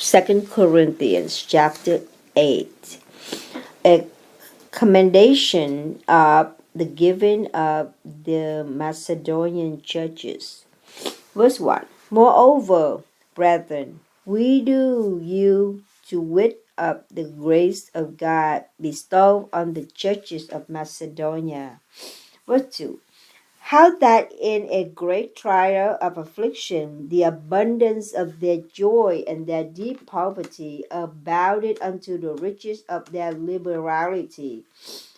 2 Corinthians chapter 8. A commendation of the giving of the Macedonian churches. Verse 1. Moreover, brethren, we do you to wit of the grace of God bestowed on the churches of Macedonia. Verse 2. How that in a great trial of affliction, the abundance of their joy and their deep poverty abounded unto the riches of their liberality.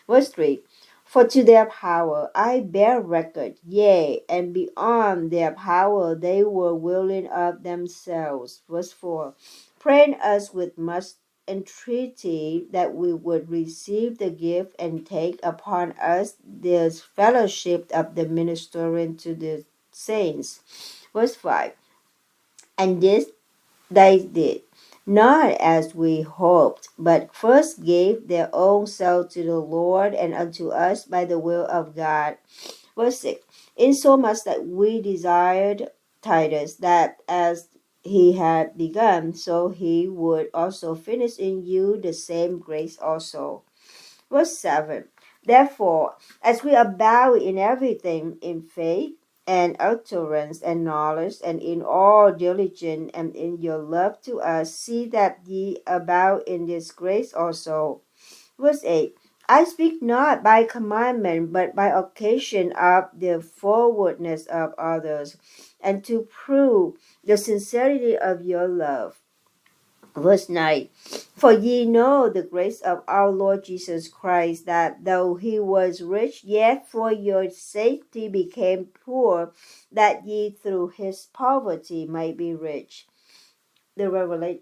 Verse 3. For to their power I bear record, yea, and beyond their power they were willing of themselves. Verse 4. Praying us with much entreaty that we would receive the gift and take upon us this fellowship of the ministering to the saints. Verse 5. And this they did, not as we hoped, but first gave their own self to the Lord and unto us by the will of God. Verse 6. Insomuch that we desired Titus that as he had begun, so he would also finish in you the same grace also. Verse 7. Therefore, as we abound in everything, in faith and utterance and knowledge, and in all diligence, and in your love to us, see that ye abound in this grace also. Verse 8. I speak not by commandment, but by occasion of the forwardness of others, and to prove the sincerity of your love. Verse 9. For ye know the grace of our Lord Jesus Christ, that though he was rich, yet for your sake he became poor, that ye through his poverty might be rich. The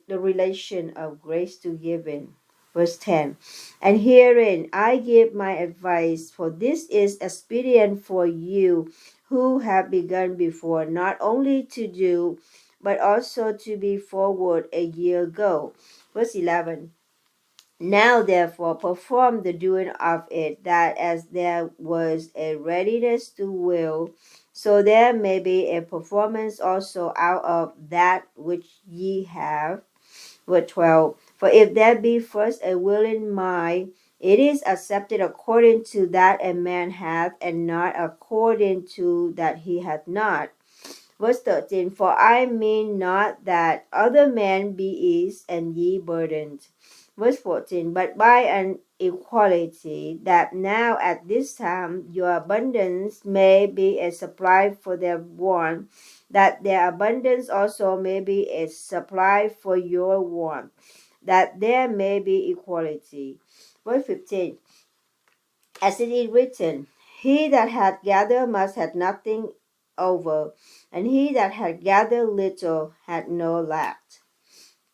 relation of grace to giving. Verse 10. And herein I give my advice, for this is expedient for you who have begun before, not only to do, but also to be forward a year ago. Verse 11. Now therefore perform the doing of it, that as there was a readiness to will, so there may be a performance also out of that which ye have. Verse 12. For if there be first a willing mind, it is accepted according to that a man hath, and not according to that he hath not. Verse 13. For I mean not that other men be eased and ye burdened. Verse 14. But by an equality, that now at this time your abundance may be a supply for their want, that their abundance also may be a supply for your want, that there may be equality. Verse 15. As it is written, he that hath gathered much hath nothing over, and he that hath gathered little hath no lack.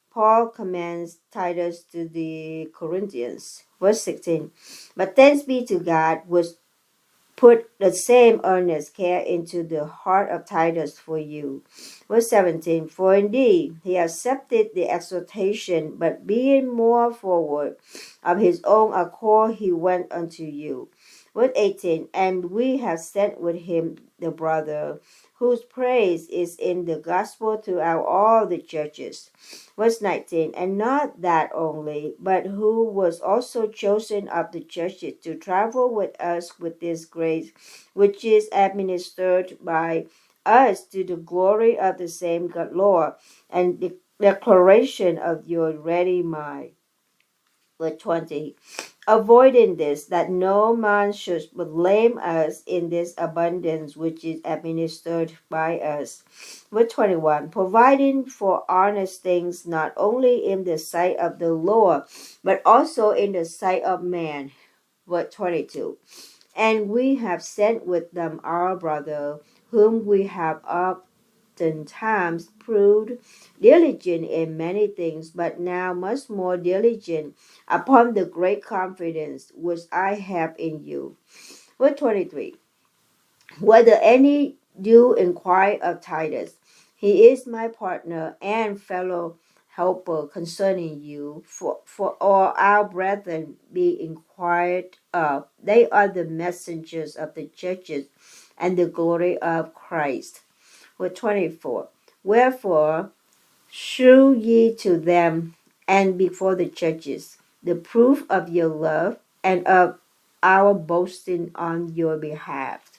Paul commands Titus to the Corinthians. Verse 16. But thanks be to God, which put the same earnest care into the heart of Titus for you. Verse 17. For indeed he accepted the exhortation, but being more forward of his own accord, he went unto you. Verse 18. And we have sent with him the brother, whose praise is in the gospel throughout all the churches. Verse 19. And not that only, but who was also chosen of the churches to travel with us with this grace, which is administered by us to the glory of the same God Lord, and the declaration of your ready mind. Verse 20. Avoiding this, that no man should blame us in this abundance which is administered by us. Verse 21. Providing for honest things, not only in the sight of the Lord, but also in the sight of man. Verse 22. And we have sent with them our brother, whom we have oftentimes proved diligent in many things, but now much more diligent upon the great confidence which I have in you. Verse 23. Whether any do inquire of Titus, he is my partner and fellow helper concerning you, for all our brethren be inquired of. They are the messengers of the churches and the glory of Christ. Verse 24. Wherefore Shew ye to them and before the churches the proof of your love and of our boasting on your behalf.